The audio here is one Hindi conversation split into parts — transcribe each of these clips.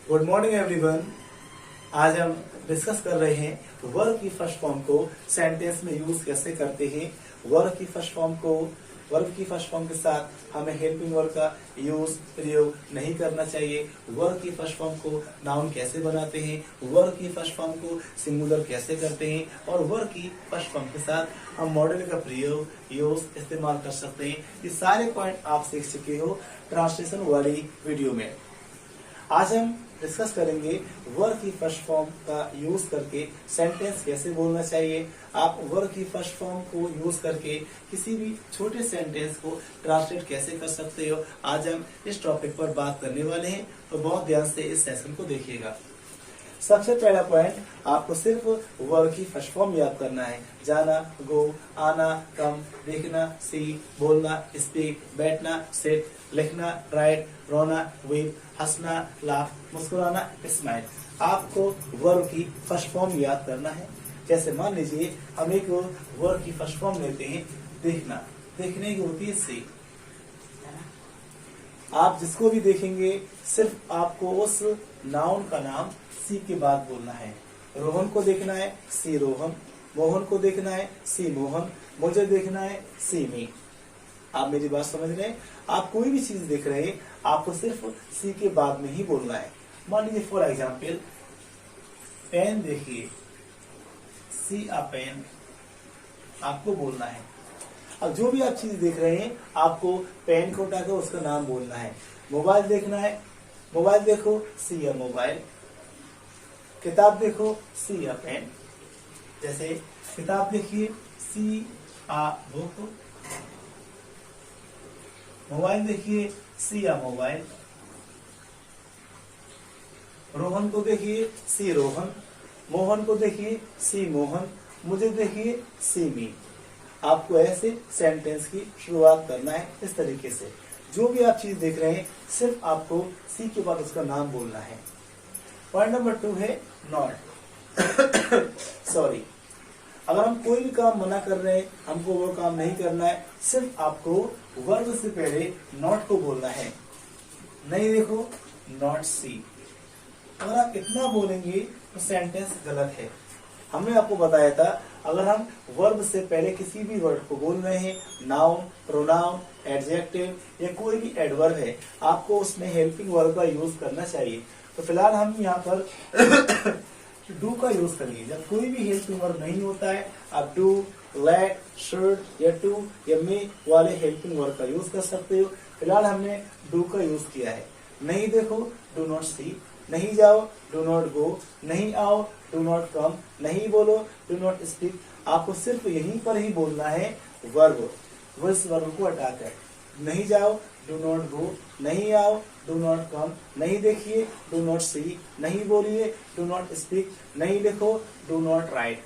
Good morning everyone. आज हम डिस्कस कर रहे हैं वर्ब की फर्स्ट फॉर्म को सेंटेंस में यूज कैसे करते हैं। वर्ब की फर्स्ट फॉर्म के साथ हमें हेल्पिंग वर्ब का यूज प्रयोग नहीं करना चाहिए। वर्ब की फर्स्ट फॉर्म को नाउन कैसे बनाते हैं, वर्ब की फर्स्ट फॉर्म को सिंगुलर कैसे करते हैं और वर्ब की फर्स्ट फॉर्म के साथ हम मॉडल का प्रयोग यूज इस्तेमाल कर सकते हैं। ये सारे पॉइंट आप सीख चुके हो ट्रांसलेशन वाली वीडियो में। आज हम डिस्कस करेंगे वर्ब की फर्स्ट फॉर्म का यूज करके सेंटेंस कैसे बोलना चाहिए। आप वर्ब की फर्स्ट फॉर्म को यूज करके किसी भी छोटे सेंटेंस को ट्रांसलेट कैसे कर सकते हो, आज हम इस टॉपिक पर बात करने वाले हैं। तो बहुत ध्यान से इस सेशन को देखिएगा। सबसे पहला पॉइंट, आपको सिर्फ वर्ब की फर्स्ट फॉर्म याद करना है। जाना, गो, आना, कम, देखना, सी, बोलना, स्पीक, बैठना, सिट, लिखना, राइट, रोना, वीप, हंसना, लाफ, मुस्कुराना, स्माइल। आपको वर्ब की फर्स्ट फॉर्म याद करना है। जैसे मान लीजिए हम एक वर्ब की फर्स्ट फॉर्म लेते हैं, देखना। देखने की होती है सी। आप जिसको भी देखेंगे सिर्फ आपको उस नाउन का नाम सी के बाद बोलना है। रोहन को देखना है, सी रोहन। मोहन को देखना है, सी मोहन। मुझे देखना है, सी मी। आप मेरी बात समझ रहे हैं। आप कोई भी चीज देख रहे हैं, आपको सिर्फ सी के बाद में ही बोलना है। मान लीजिए फॉर एग्जाम्पल, पेन देखिए, सी अ पेन, आपको बोलना है। अब जो भी आप चीज देख रहे हैं, आपको पेन को उठाकर उसका नाम बोलना है। मोबाइल देखना है, मोबाइल देखो, सी अ मोबाइल। किताब देखो, सी अ पेन। जैसे किताब देखिए, सी अ बुक। मोबाइल देखिए, सी अ मोबाइल। रोहन को देखिए, सी रोहन। मोहन को देखिए, सी मोहन। मुझे देखिए, सी मी। आपको ऐसे सेंटेंस की शुरुआत करना है इस तरीके से। जो भी आप चीज देख रहे हैं, सिर्फ आपको सी के बाद उसका नाम बोलना है। पॉइंट नंबर 2 है नॉट। सॉरी, अगर हम कोई भी काम मना कर रहे हैं, हमको वो काम नहीं करना है, सिर्फ आपको वर्ब से पहले नॉट को बोलना है। नहीं देखो, नॉट सी। अगर आप इतना बोलेंगे तो सेंटेंस गलत है। हमने आपको बताया था, अगर हम वर्ब से पहले किसी भी वर्ड को बोल रहे हैं, नाउन, प्रोनाउन, एडजेक्टिव या कोई भी एडवर्ब है, आपको उसमें हेल्पिंग वर्ब का यूज करना चाहिए। तो फिलहाल हम यहाँ पर डू का यूज करेंगे। जब कोई भी हेल्पिंग वर्ब नहीं होता है, आप डू, लेट, शुड या टू या मे वाले हेल्पिंग वर्ब का यूज कर सकते हो। फिलहाल हमने डू का यूज किया है। नहीं देखो, डू नॉट सी। नहीं जाओ, डू नॉट गो। नहीं आओ, डू नॉट कम। नहीं बोलो, डू नॉट स्पीक। आपको सिर्फ यहीं पर ही बोलना है वर्ब, उस वर्ब को हटाकर। नहीं जाओ, डू नॉट गो। नहीं आओ, डू नॉट कम। नहीं देखिए, डू नॉट सी। नहीं बोलिए, डू नॉट स्पीक। नहीं लिखो, डू नॉट राइट।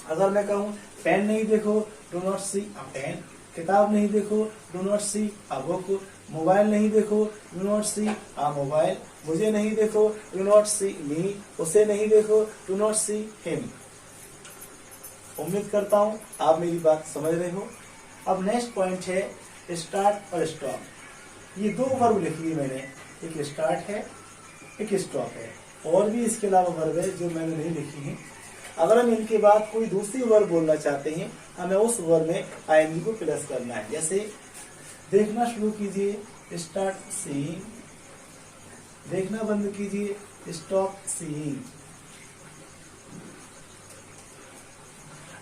अगर मैं कहूँ पेन नहीं देखो, do not see a pen. किताब नहीं देखो, do not see a book. Mobile नहीं देखो, do not see a mobile. मुझे नहीं देखो, डू नॉट सी मी। उसे नहीं देखो, डू नॉट सी हिम। उम्मीद करता हूँ आप मेरी बात समझ रहे हो। अब नेक्स्ट पॉइंट है स्टार्ट और स्टॉप। ये दो वर्ब लिखी है मैंने, एक स्टार्ट है, एक स्टॉप है। और भी इसके अलावा वर्ब है जो मैंने नहीं लिखी है। अगर हम इनके बाद कोई दूसरी वर्ब बोलना चाहते हैं, हमें उस वर्ब में आईएनजी को प्लस करना है। जैसे देखना शुरू कीजिए, स्टार्ट सीइंग। देखना बंद कीजिए, स्टॉप सीइंग।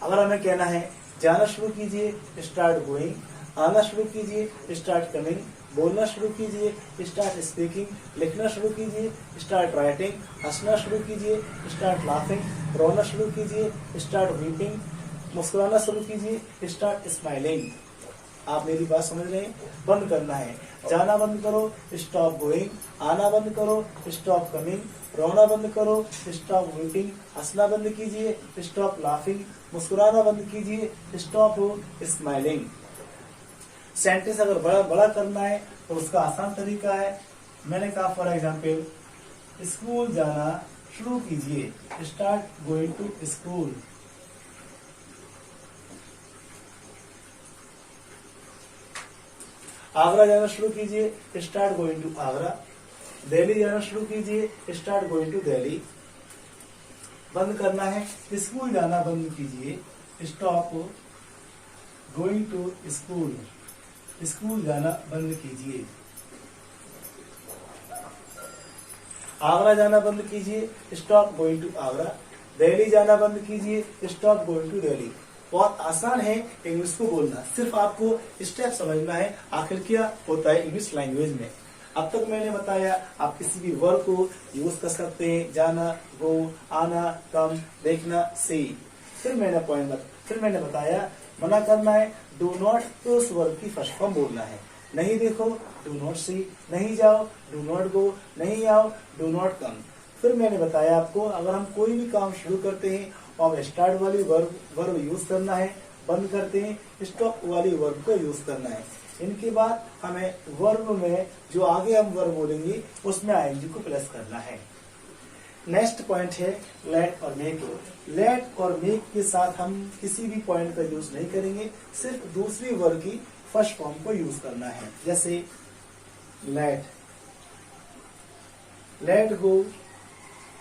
अगर हमें कहना है जाना शुरू कीजिए, स्टार्ट गोइंग। आना शुरू कीजिए, स्टार्ट कमिंग। बोलना शुरू कीजिए, स्टार्ट स्पीकिंग। लिखना शुरू कीजिए, स्टार्ट राइटिंग। हंसना शुरू कीजिए, स्टार्ट लाफिंग। रोना शुरू कीजिए, स्टार्ट वीपिंग। मुस्कुराना शुरू कीजिए, स्टार्ट स्माइलिंग। आप मेरी बात समझ रहे हैं। बंद करना है, जाना बंद करो, स्टॉप गोइंग। आना बंद करो, स्टॉप कमिंग। रोना बंद करो, स्टॉप वीपिंग। हंसना बंद कीजिए, स्टॉप लाफिंग। मुस्कुराना बंद कीजिए, स्टॉप स्माइलिंग। सेंटेंस अगर बड़ा बड़ा करना है तो उसका आसान तरीका है। मैंने कहा फॉर एग्जाम्पल, स्कूल जाना शुरू कीजिए, start going to school. Agra जाना शुरू कीजिए, start going to Agra. Delhi जाना शुरू कीजिए, स्टार्ट गोइंग टू दिल्ली। बंद करना है, स्कूल जाना बंद कीजिए, stop going to school. School जाना बंद कीजिए। आगरा जाना बंद कीजिए, stop going to Agra. Delhi जाना बंद कीजिए, स्टॉप गोइंग टू दिल्ली। बहुत आसान है इंग्लिश को बोलना, सिर्फ आपको स्टेप समझना है आखिर क्या होता है इंग्लिश लैंग्वेज में। अब तक मैंने बताया आप किसी भी वर्ड को यूज कर सकते हैं, जाना, गो, आना, कम, देखना, सी। फिर मैंने बताया मना करना है, डू नॉट, तो उस वर्ड की फर्स्ट फॉर्म बोलना है। नहीं देखो, डू नॉट सी। नहीं जाओ, डू नॉट गो। नहीं आओ, डू नॉट कम। फिर मैंने बताया आपको अगर हम कोई भी काम शुरू करते हैं और स्टार्ट वाली वर्ब यूज करना है, बंद करते हैं स्टॉप वाली वर्ब को यूज करना है। इनके बाद हमें वर्ब में जो आगे हम वर्ब बोलेंगे उसमें आईएनजी को प्लस करना है। नेक्स्ट पॉइंट है लेट और मेक। लेट और मेक के साथ हम किसी भी पॉइंट का यूज नहीं करेंगे, सिर्फ दूसरी वर्ब की फर्स्ट फॉर्म को यूज करना है। जैसे लेट, लेट गो,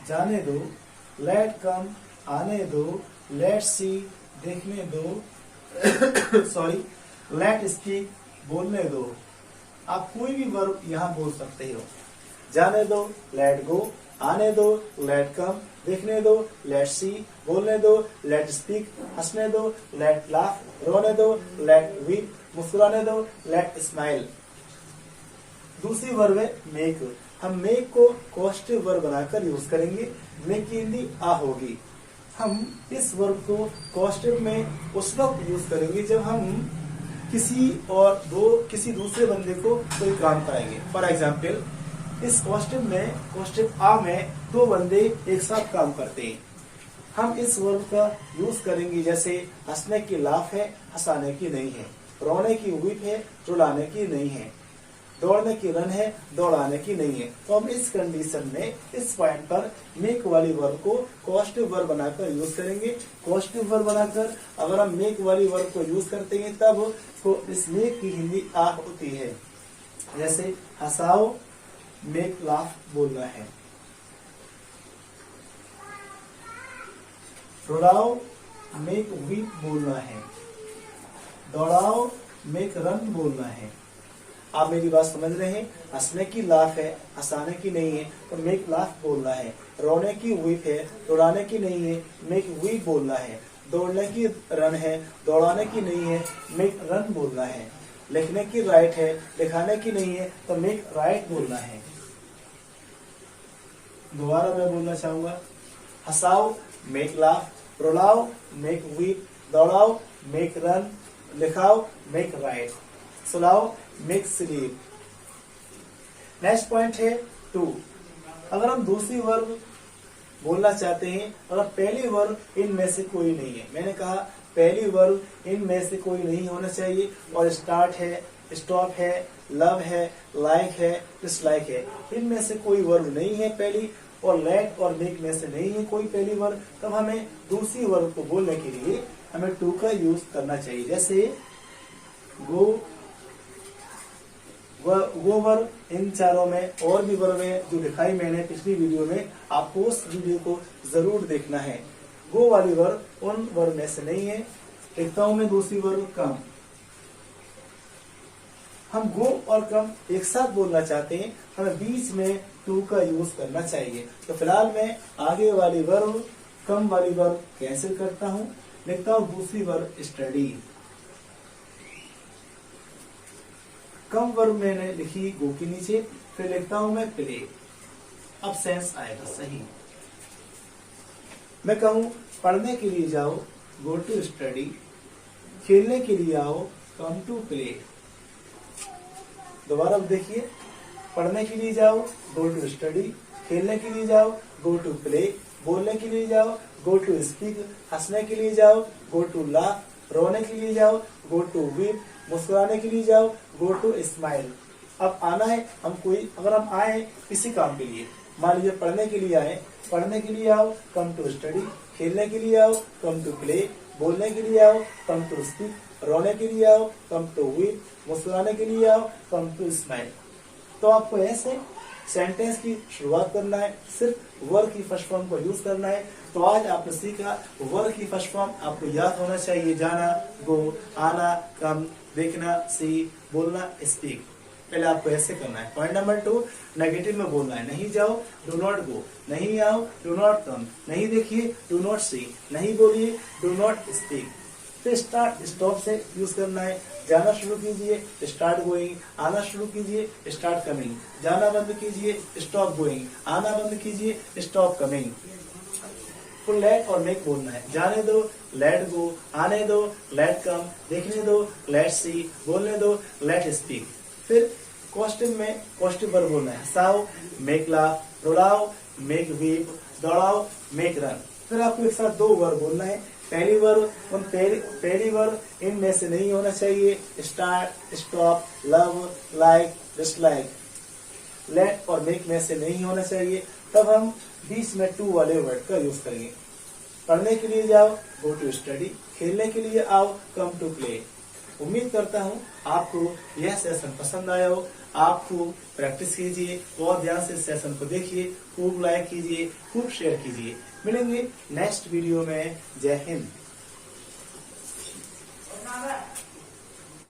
जाने दो। लेट कम, आने दो। लेट सी, देखने दो। सॉरी, लेट स्पीक, बोलने दो। आप कोई भी वर्ब यहाँ बोल सकते हो। जाने दो, लेट गो। आने दो, लेट कम। देखने दो, लेट सी। बोलने दो, लेट स्पीक। हंसने दो, लेट लाफ। रोने दो, लेट वीप। मुस्कुराने दो, लेट स्माइल। दूसरी वर्ब है मेक। हम मेक को कॉस्टिव वर्ब बनाकर यूज करेंगे। मेक की हिंदी आ होगी। हम इस वर्ब को कॉस्टिव में उस वक्त यूज करेंगे जब हम किसी दूसरे बंदे को कोई काम कराएंगे। फॉर एग्जाम्पल, इस कॉस्टिव आ में दो बंदे एक साथ काम करते हैं। हम इस वर्ब का यूज करेंगे जैसे हंसने की लाफ है, हंसाने की नहीं है। रोने की वीप है, रुलाने की नहीं है। दौड़ने की रन है, दौड़ाने की नहीं है। तो हम इस कंडीशन में इस पॉइंट पर मेक वाली वर्ब को कॉस्टिव वर्ब बनाकर यूज करेंगे। कॉस्टिव वर्ब बनाकर अगर हम मेक वाली वर्ब को यूज करते हैं तब तो इस मेक की हिंदी आ होती है। जैसे हंसाओ, मेक लाफ बोलना है। रुलाओ, मेक वीप बोलना है। दौड़ाओ, मेक रन बोलना है। आप मेरी बात समझ रहे हैं? हंसने की लाफ है, हंसाने की नहीं है, तो मेक लाफ बोलना है। रोने की वीप है, रुलाने की नहीं है, मेक वीप बोलना है। दौड़ने की रन है, दौड़ाने की नहीं है, मेक रन बोलना है। लिखने की राइट है, लिखाने की नहीं है, तो मेक राइट बोलना है। दोबारा मैं बोलना चाहूंगा, हंसाओ, मेक लाफ। रुलाओ, मेक वीप। दौड़ाओ, मेक रन। लिखाओ, मेक राइट। सुलाओ, मेक स्लीप। नेक्स्ट पॉइंट है टू। अगर हम दूसरी वर्ब बोलना चाहते हैं, अगर पहली वर्ब इनमें से कोई नहीं है, मैंने कहा पहली वर्ब इनमें से कोई नहीं होना चाहिए, और स्टार्ट है, स्टॉप है, लव है, लाइक है, डिसलाइक है, इनमें से कोई वर्ब नहीं है पहली, और लेट और मेक में से नहीं है कोई पहली वर्ब, तब हमें दूसरी वर्ब को बोलने के लिए हमें टू का यूज करना चाहिए। जैसे गो, वो वर्ब, इन चारों में और भी वर्ब है जो दिखाई मैंने पिछली वीडियो में, आपको उस वीडियो को जरूर देखना है। गो वाली वर्ब उन वर्ब में से नहीं है। लिखता हूं मैं दूसरी वर्ब कम। हम गो और कम एक साथ बोलना चाहते हैं, हमें बीच में टू का यूज करना चाहिए। तो फिलहाल मैं आगे वाली वर्ब, कम वाली वर्ब कैंसिल करता हूं। लिखता हूं दूसरी वर्ब स्टडी। कम वर्ब मैंने लिखी गो के नीचे, फिर लिखता हूं मैं प्ले। अब सेंस आएगा सही। मैं कहूं पढ़ने के लिए जाओ, गो टू स्टडी। खेलने के लिए आओ, कम टू प्ले। दोबारा देखिए, पढ़ने के लिए जाओ, गो टू स्टडी। खेलने के लिए जाओ, गो टू प्ले। बोलने के लिए जाओ, गो टू स्पीक। हंसने के लिए जाओ, गो टू लाफ। रोने के लिए जाओ, गो टू वीप। मुस्कुराने के लिए जाओ, गो टू स्माइल। अब आना है हम कोई, अगर हम आए किसी काम के लिए, मान लीजिए पढ़ने के लिए आए, पढ़ने के लिए आओ, कम टू स्टडी। खेलने के लिए आओ, कम टू प्ले। बोलने के लिए आओ, कम टू स्पीक। रोने के लिए आओ, कम टू वीप। मुस्कुराने के लिए आओ, कम टू स्माइल। तो आपको ऐसे सेंटेंस की शुरुआत करना है, सिर्फ वर्ब की फर्स्ट फॉर्म को यूज करना है। तो आज आपने सीखा वर्ब की फर्स्ट फॉर्म आपको याद होना चाहिए, जाना, गो, आना, कम, देखना, सी, बोलना, स्पीक। पहले आपको ऐसे करना है। पॉइंट नंबर 2, नेगेटिव में बोलना है। नहीं जाओ, डू नॉट गो। नहीं आओ, डू नॉट कम। नहीं देखिए, डू नॉट सी। नहीं बोलिए, डू नॉट स्पीक। फिर स्टार्ट स्टॉप से यूज करना है। जाना शुरू कीजिए, स्टार्ट गोइंग। आना शुरू कीजिए, स्टार्ट कमिंग। जाना बंद कीजिए, स्टॉप गोइंग। आना बंद कीजिए, स्टॉप कमिंग। तो लेट और मेक बोलना है। जाने दो, लेट गो। आने दो, लेट कम। देखने दो, लेट सी। बोलने दो, लेट स्पीक। फिर कॉस्ट्यूम में कॉस्ट्यूम वर्ब बोलना है। हंसाओ, मेक लाफ। रुलाओ, मेक वीप। दौड़ाओ, मेक रन। फिर आपको एक साथ 2 वर्ब बोलना है। पहली वर्ब इनमें से नहीं होना चाहिए। Start, stop, love, like, dislike. Let और मेक में से नहीं होना चाहिए। तब हम बीच में टू वाले वर्ड का यूज करेंगे। पढ़ने के लिए जाओ, गो टू स्टडी। खेलने के लिए आओ, कम टू प्ले। उम्मीद करता हूँ आपको यह सेशन पसंद आया हो। आपको प्रैक्टिस कीजिए और ध्यान से सेशन को देखिए, खूब लाइक कीजिए, खूब शेयर कीजिए। मिलेंगे नेक्स्ट वीडियो में। जय हिंद।